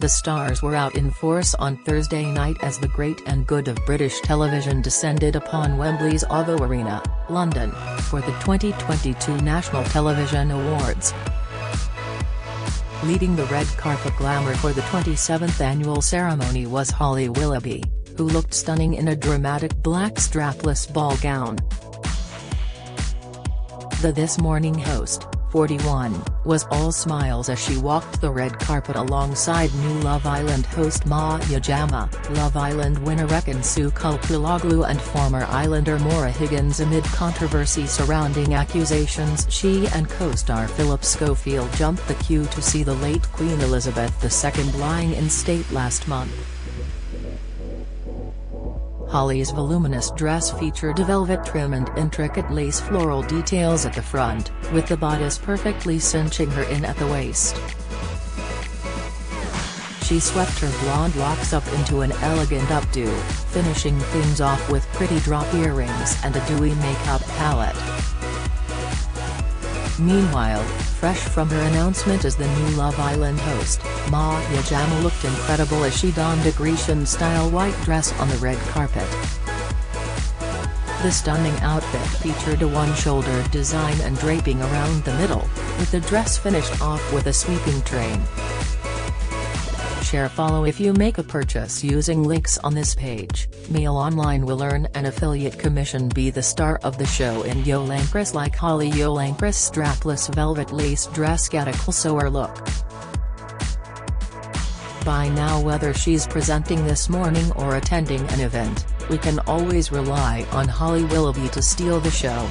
The stars were out in force on Thursday night as the great and good of British television descended upon Wembley's OVO Arena, London, for the 2022 National Television Awards. Leading the red carpet glamour for the 27th annual ceremony was Holly Willoughby, who looked stunning in a dramatic black strapless ball gown. The This Morning host, 41, was all smiles as she walked the red carpet alongside new Love Island host Maya Jama, Love Island winner Ekin-Su Kulkaloglu and former Islander Maura Higgins amid controversy surrounding accusations she and co-star Philip Schofield jumped the queue to see the late Queen Elizabeth II lying in state last month. Holly's voluminous dress featured velvet trim and intricate lace floral details at the front, with the bodice perfectly cinching her in at the waist. She swept her blonde locks up into an elegant updo, finishing things off with pretty drop earrings and a dewy makeup palette. Meanwhile, fresh from her announcement as the new Love Island host, Maya Jama looked incredible as she donned a Grecian-style white dress on the red carpet. The stunning outfit featured a one-shouldered design and draping around the middle, with the dress finished off with a sweeping train. Share follow if you make a purchase using links on this page. Mail Online will earn an affiliate commission. Be the star of the show in Yolankrus like Holly Yolankrus strapless velvet lace dress. Get a closer look. By now, whether she's presenting This Morning or attending an event, we can always rely on Holly Willoughby to steal the show.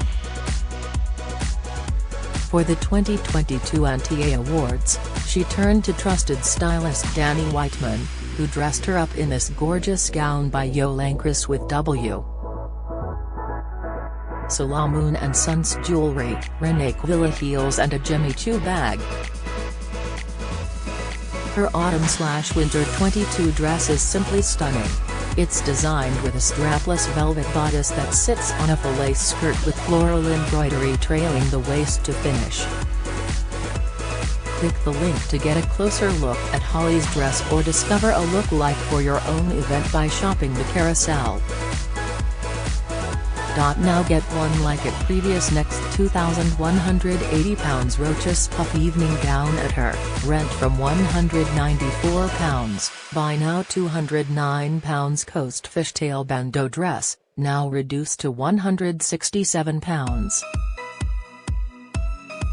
For the 2022 NTA Awards, she turned to trusted stylist Danny Whiteman, who dressed her up in this gorgeous gown by Yolankrus with W. Solomon and Sons jewelry, Renee Villa heels and a Jimmy Choo bag. Her autumn/winter 22 dress is simply stunning. It's designed with a strapless velvet bodice that sits on a faux lace skirt with floral embroidery trailing the waist to finish. Click the link to get a closer look at Holly's dress or discover a look-alike for your own event by shopping the carousel. Now get one like it previous next £2,180 Roches puff evening gown at her, rent from £194, buy now £209 Coast fishtail bandeau dress, now reduced to £167.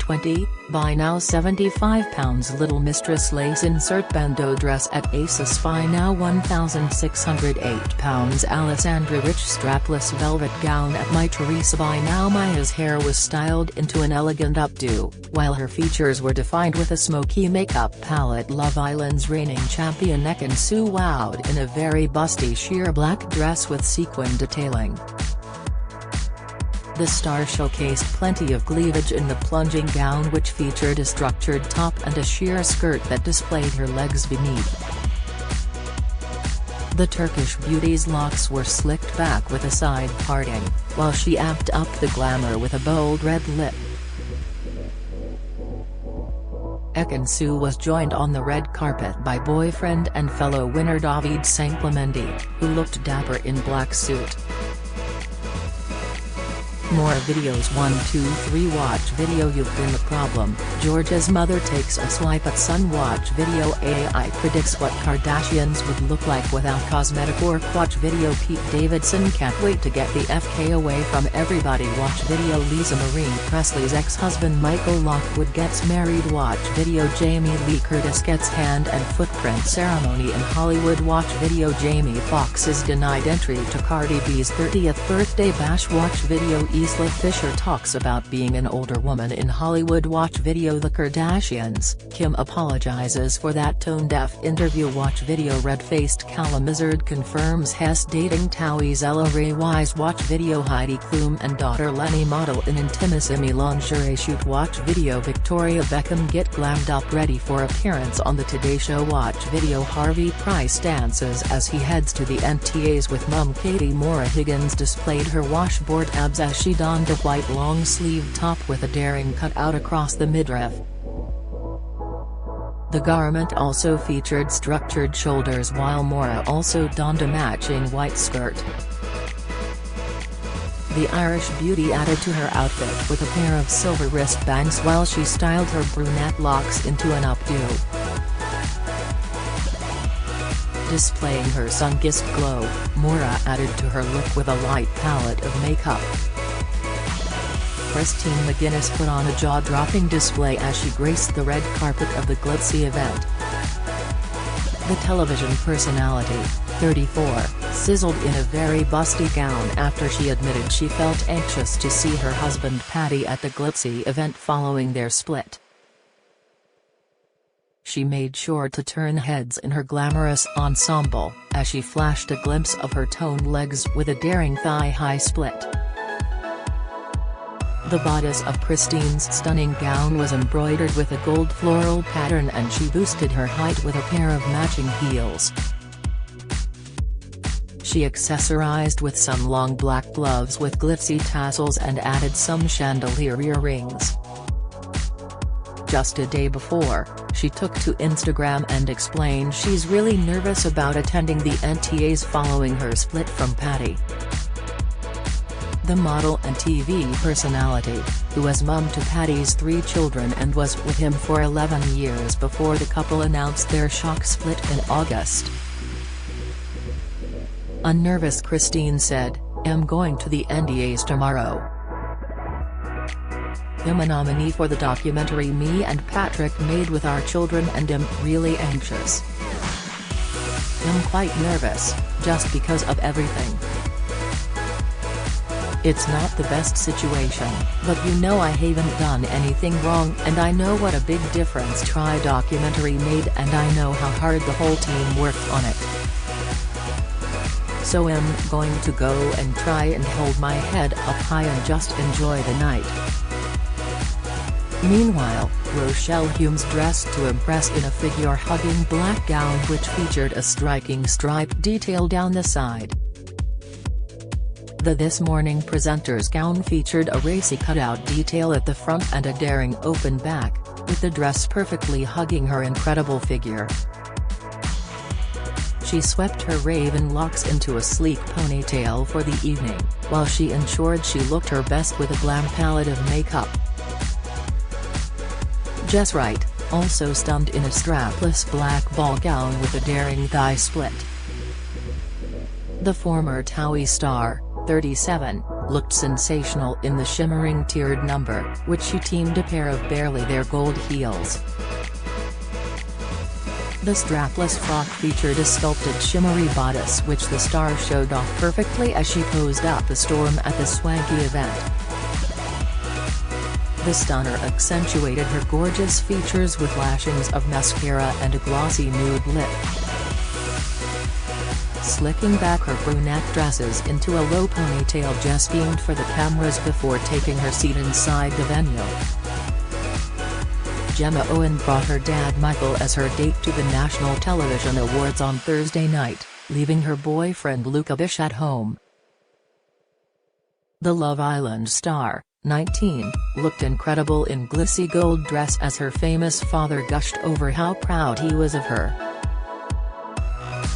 20, buy now £75 Little Mistress lace insert bandeau dress at ASOS, buy now £1,608 Alessandra Rich strapless velvet gown at My Teresa, buy now. Maya's hair was styled into an elegant updo, while her features were defined with a smoky makeup palette. Love Island's reigning champion Ekin-Su wowed in a very busty sheer black dress with sequin detailing. The star showcased plenty of cleavage in the plunging gown, which featured a structured top and a sheer skirt that displayed her legs beneath. The Turkish beauty's locks were slicked back with a side parting, while she amped up the glamour with a bold red lip. Ekin-Su was joined on the red carpet by boyfriend and fellow winner David Saint-Clemente, who looked dapper in black suit. More videos. 1, 2, 3 Watch video. You've been the problem. Georgia's mother takes a swipe at son. Watch video. AI predicts what Kardashians would look like without cosmetic work. Watch video. Pete Davidson can't wait to get the FK away from everybody. Watch video. Lisa Marie Presley's ex-husband Michael Lockwood gets married. Watch video. Jamie Lee Curtis gets hand and footprint ceremony in Hollywood. Watch video. Jamie Foxx is denied entry to Cardi B's 30th birthday bash. Watch video. Isla Fisher talks about being an older woman in Hollywood. Watch video. The Kardashians, Kim apologizes for that tone-deaf interview. Watch video. Red-faced Callum Izzard confirms Hess dating Taui's Ella Ray Wise. Watch video. Heidi Klum and daughter Lenny model in intimissimi lingerie shoot. Watch video. Victoria Beckham get glammed up ready for appearance on the Today Show. Watch video. Harvey Price dances as he heads to the NTAs with mum Katie. Maura Higgins displayed her washboard abs as she donned a white long-sleeved top with a daring cut out across the midriff. The garment also featured structured shoulders while Maura also donned a matching white skirt. The Irish beauty added to her outfit with a pair of silver wristbands while she styled her brunette locks into an updo. Displaying her sun-kissed glow, Maura added to her look with a light palette of makeup. Christine McGuinness put on a jaw-dropping display as she graced the red carpet of the glitzy event. The television personality, 34, sizzled in a very busty gown after she admitted she felt anxious to see her husband Paddy at the glitzy event following their split. She made sure to turn heads in her glamorous ensemble, as she flashed a glimpse of her toned legs with a daring thigh-high split. The bodice of Christine's stunning gown was embroidered with a gold floral pattern and she boosted her height with a pair of matching heels. She accessorized with some long black gloves with glitzy tassels and added some chandelier earrings. Just a day before, she took to Instagram and explained she's really nervous about attending the NTAs following her split from Paddy. The model and TV personality, who is mum to Paddy's 3 children and was with him for 11 years before the couple announced their shock split in August. A nervous Christine said, "I'm going to the NDAs tomorrow. I'm a nominee for the documentary me and Patrick made with our children and I'm really anxious. I'm quite nervous, just because of everything. It's not the best situation, but you know I haven't done anything wrong and I know what a big difference Try documentary made and I know how hard the whole team worked on it. So I'm going to go and try and hold my head up high and just enjoy the night." Meanwhile, Rochelle Humes dressed to impress in a figure-hugging black gown which featured a striking stripe detail down the side. The This Morning presenter's gown featured a racy cutout detail at the front and a daring open back, with the dress perfectly hugging her incredible figure. She swept her raven locks into a sleek ponytail for the evening, while she ensured she looked her best with a glam palette of makeup. Jess Wright, also stunned in a strapless black ball gown with a daring thigh split. The former TOWIE star, 37, looked sensational in the shimmering tiered number, which she teamed a pair of barely there gold heels. The strapless frock featured a sculpted shimmery bodice which the star showed off perfectly as she posed up a storm at the swanky event. The stunner accentuated her gorgeous features with lashings of mascara and a glossy nude lip. Slicking back her brunette dresses into a low ponytail, Jess beamed for the cameras before taking her seat inside the venue. Gemma Owen brought her dad Michael as her date to the National Television Awards on Thursday night, leaving her boyfriend Luca Bish at home. The Love Island star, 19, looked incredible in glitzy gold dress as her famous father gushed over how proud he was of her.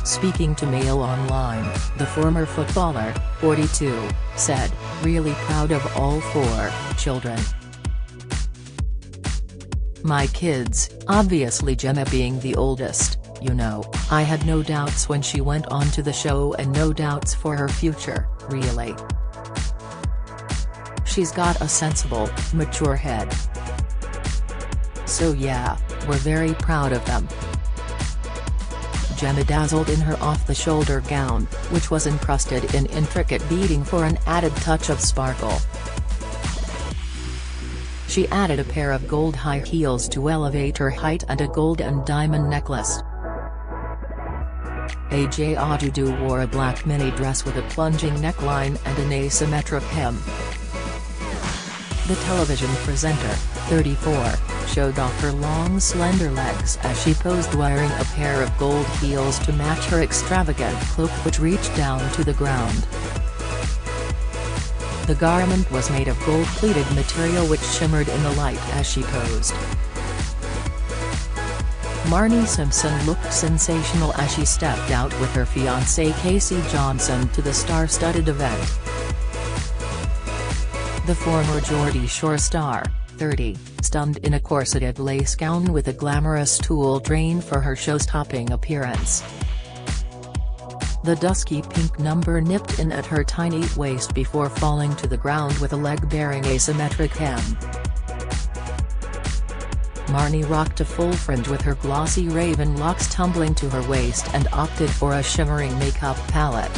Speaking to Mail Online, the former footballer, 42, said, "Really proud of all 4 children. My kids, obviously Gemma being the oldest, you know, I had no doubts when she went on to the show and no doubts for her future, really. She's got a sensible, mature head. So yeah, we're very proud of them." Gemma dazzled in her off-the-shoulder gown, which was encrusted in intricate beading for an added touch of sparkle. She added a pair of gold high heels to elevate her height and a gold and diamond necklace. AJ Adudu wore a black mini dress with a plunging neckline and an asymmetric hem. The television presenter, 34, showed off her long slender legs as she posed wearing a pair of gold heels to match her extravagant cloak which reached down to the ground. The garment was made of gold-pleated material which shimmered in the light as she posed. Marnie Simpson looked sensational as she stepped out with her fiancé Casey Johnson to the star-studded event. The former Geordie Shore star, 30, stunned in a corseted lace gown with a glamorous tulle train for her show-stopping appearance. The dusky pink number nipped in at her tiny waist before falling to the ground with a leg-bearing asymmetric hem. Marnie rocked a full fringe with her glossy raven locks tumbling to her waist and opted for a shimmering makeup palette.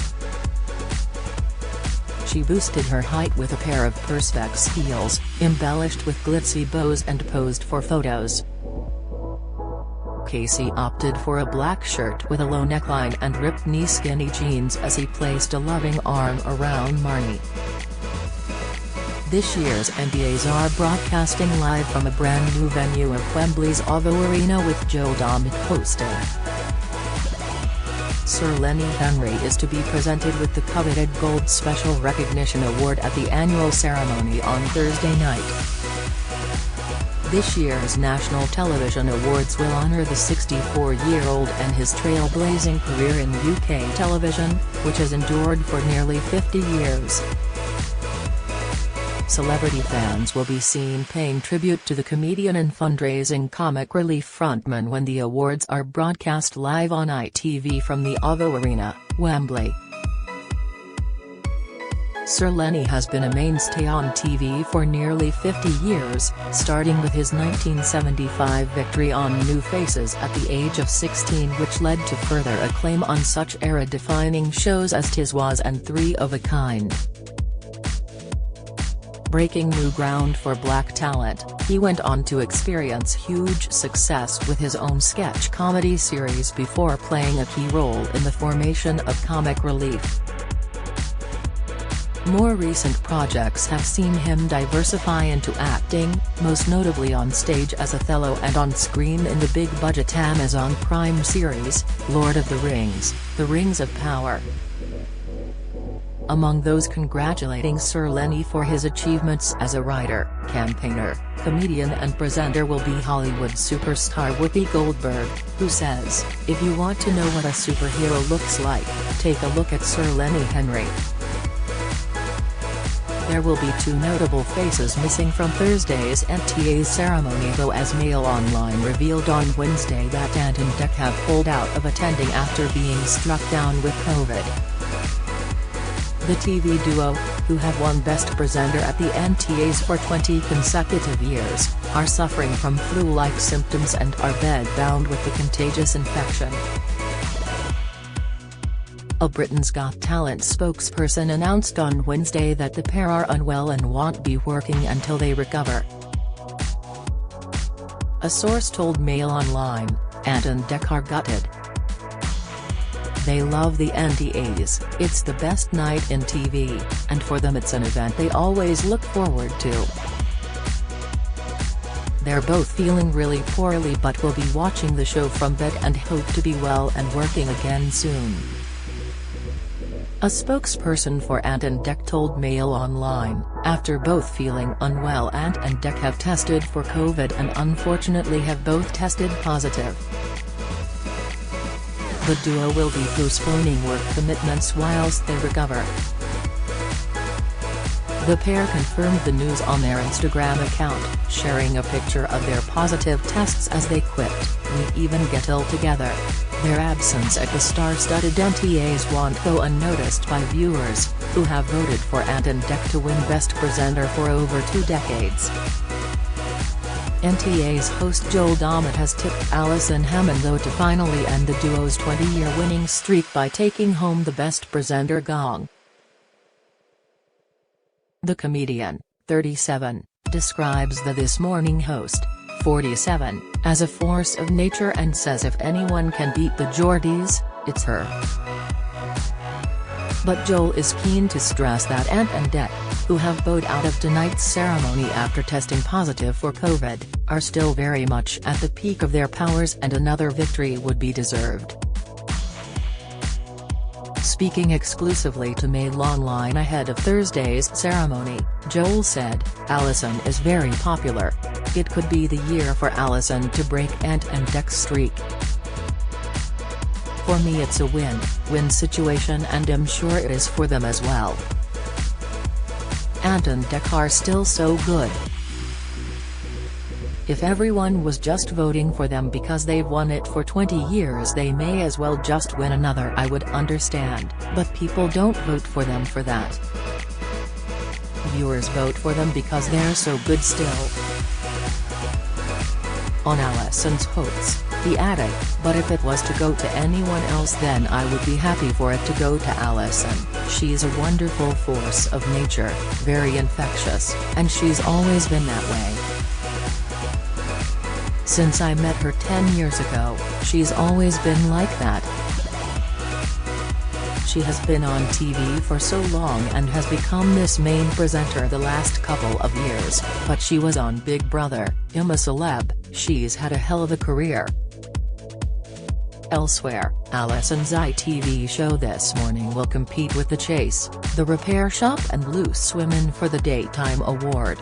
She boosted her height with a pair of perspex heels, embellished with glitzy bows, and posed for photos. Casey opted for a black shirt with a low neckline and ripped knee skinny jeans as he placed a loving arm around Marnie. This year's NBAs are broadcasting live from a brand new venue of Wembley's OVO Arena with Joe Dommett hosting. Sir Lenny Henry is to be presented with the coveted Gold Special Recognition Award at the annual ceremony on Thursday night. This year's National Television Awards will honour the 64-year-old and his trailblazing career in UK television, which has endured for nearly 50 years. Celebrity fans will be seen paying tribute to the comedian and fundraising comic relief frontman when the awards are broadcast live on ITV from the OVO Arena, Wembley. Sir Lenny has been a mainstay on TV for nearly 50 years, starting with his 1975 victory on New Faces at the age of 16, which led to further acclaim on such era-defining shows as Tis Was and Three of a Kind. Breaking new ground for black talent, he went on to experience huge success with his own sketch comedy series before playing a key role in the formation of Comic Relief. More recent projects have seen him diversify into acting, most notably on stage as Othello and on screen in the big-budget Amazon Prime series, Lord of the Rings: The Rings of Power. Among those congratulating Sir Lenny for his achievements as a writer, campaigner, comedian and presenter will be Hollywood superstar Whoopi Goldberg, who says, "If you want to know what a superhero looks like, take a look at Sir Lenny Henry." There will be two notable faces missing from Thursday's NTA's ceremony, though, as Mail Online revealed on Wednesday that Ant and Dec have pulled out of attending after being struck down with COVID. The TV duo, who have won Best Presenter at the NTAs for 20 consecutive years, are suffering from flu-like symptoms and are bed-bound with the contagious infection. A Britain's Got Talent spokesperson announced on Wednesday that the pair are unwell and won't be working until they recover. A source told Mail Online, Ant and Dec are gutted. They love the NTAs, it's the best night in TV, and for them it's an event they always look forward to. They're both feeling really poorly but will be watching the show from bed and hope to be well and working again soon. A spokesperson for Ant and Dec told Mail Online, after both feeling unwell, Ant and Dec have tested for COVID and unfortunately have both tested positive. The duo will be postponing work commitments whilst they recover. The pair confirmed the news on their Instagram account, sharing a picture of their positive tests as they quipped, "We even get ill together." Their absence at the star-studded NTAs won't go unnoticed by viewers, who have voted for Ant and Dec to win Best Presenter for over 2 decades. NTA's host Joel Dommett has tipped Alison Hammond though to finally end the duo's 20-year winning streak by taking home the Best Presenter gong. The comedian, 37, describes the This Morning host, 47, as a force of nature and says if anyone can beat the Geordies, it's her. But Joel is keen to stress that Ant and Dec, who have bowed out of tonight's ceremony after testing positive for COVID, are still very much at the peak of their powers and another victory would be deserved. Speaking exclusively to Mail Online ahead of Thursday's ceremony, Joel said, "Alison is very popular. It could be the year for Allison to break Ant and Dec's streak. For me it's a win-win situation, and I'm sure it is for them as well. Ant and Dec are still so good. If everyone was just voting for them because they've won it for 20 years, they may as well just win another, I would understand, but people don't vote for them for that. Viewers vote for them because they're so good still. On Allison's hopes, the attic, but if it was to go to anyone else then I would be happy for it to go to Allison. She's a wonderful force of nature, very infectious, and she's always been that way. Since I met her 10 years ago, she's always been like that. She has been on TV for so long and has become this main presenter the last couple of years, but she was on Big Brother, I'm a Celeb. She's had a hell of a career. Elsewhere, Allison's ITV show This Morning will compete with The Chase, The Repair Shop and Loose Women for the Daytime Award.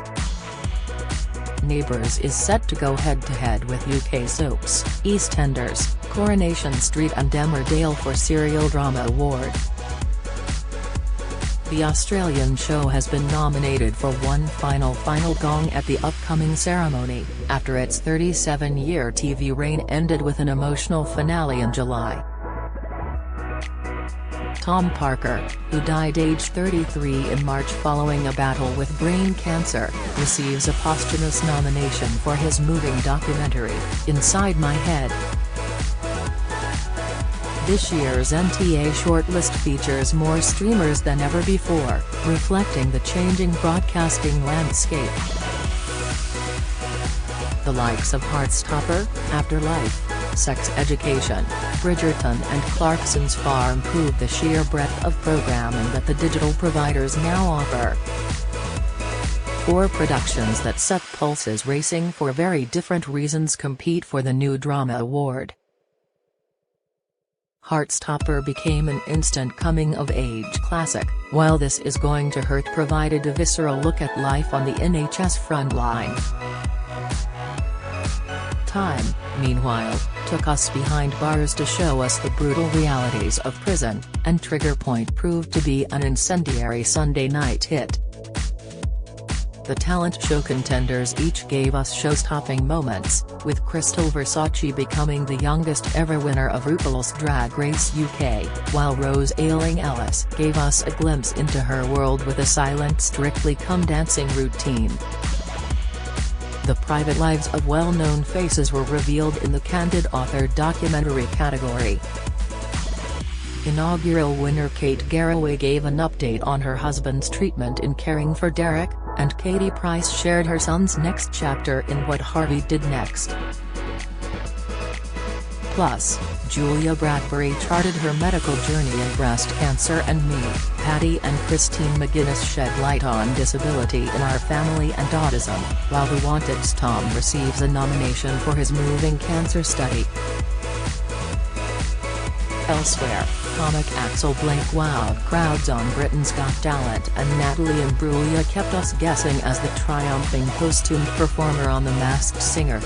Neighbours is set to go head-to-head with UK soaps, EastEnders, Coronation Street and Emmerdale for Serial Drama Award. The Australian show has been nominated for one final gong at the upcoming ceremony, after its 37-year TV reign ended with an emotional finale in July. Tom Parker, who died aged 33 in March following a battle with brain cancer, receives a posthumous nomination for his moving documentary, Inside My Head. This year's NTA shortlist features more streamers than ever before, reflecting the changing broadcasting landscape. The likes of Heartstopper, Afterlife, Sex Education, Bridgerton and Clarkson's Farm prove the sheer breadth of programming that the digital providers now offer. Four productions that set pulses racing for very different reasons compete for the new Drama Award. Heartstopper became an instant coming-of-age classic, while This Is Going to Hurt provided a visceral look at life on the NHS frontline. Time, meanwhile, took us behind bars to show us the brutal realities of prison, and Trigger Point proved to be an incendiary Sunday night hit. The talent show contenders each gave us show-stopping moments, with Crystal Versace becoming the youngest ever winner of RuPaul's Drag Race UK, while Rose Ayling-Ellis gave us a glimpse into her world with a silent Strictly Come Dancing routine. The private lives of well-known faces were revealed in the Candid Author documentary category. Inaugural winner Kate Garraway gave an update on her husband's treatment in caring for Derek, and Katie Price shared her son's next chapter in What Harvey Did Next. Plus, Julia Bradbury charted her medical journey in breast cancer, and Me, Patty and Christine McGuinness shed light on disability in our family and autism, while The Wanted's Tom receives a nomination for his moving cancer study. Elsewhere, comic Axel Blake wowed crowds on Britain's Got Talent, and Natalie Imbruglia kept us guessing as the triumphing costumed performer on The Masked Singer.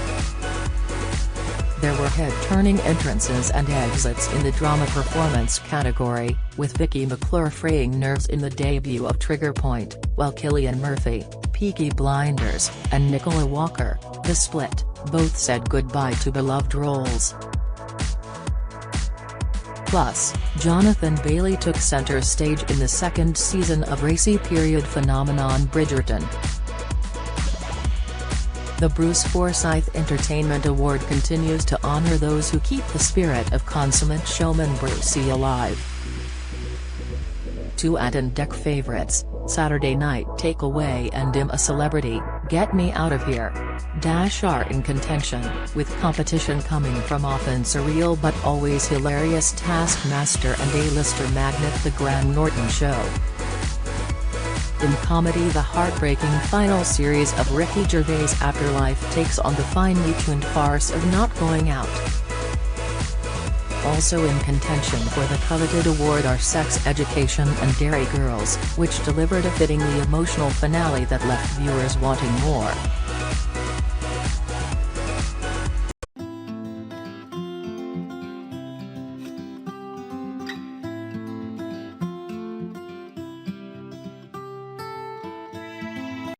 There were head-turning entrances and exits in the drama performance category, with Vicky McClure fraying nerves in the debut of Trigger Point, while Cillian Murphy, Peaky Blinders, and Nicola Walker, The Split, both said goodbye to beloved roles. Plus, Jonathan Bailey took center stage in the second season of racy period phenomenon Bridgerton. The Bruce Forsyth Entertainment Award continues to honor those who keep the spirit of consummate showman Brucey alive. Two Ant and Dec favorites, Saturday Night Takeaway and I'm a Celebrity, Get Me Out of Here, are in contention, with competition coming from often surreal but always hilarious Taskmaster and A-lister magnate The Graham Norton Show. In comedy, the heartbreaking final series of Ricky Gervais' Afterlife takes on the finely tuned farce of Not Going Out. Also in contention for the coveted award are Sex Education and Dairy Girls, which delivered a fittingly emotional finale that left viewers wanting more.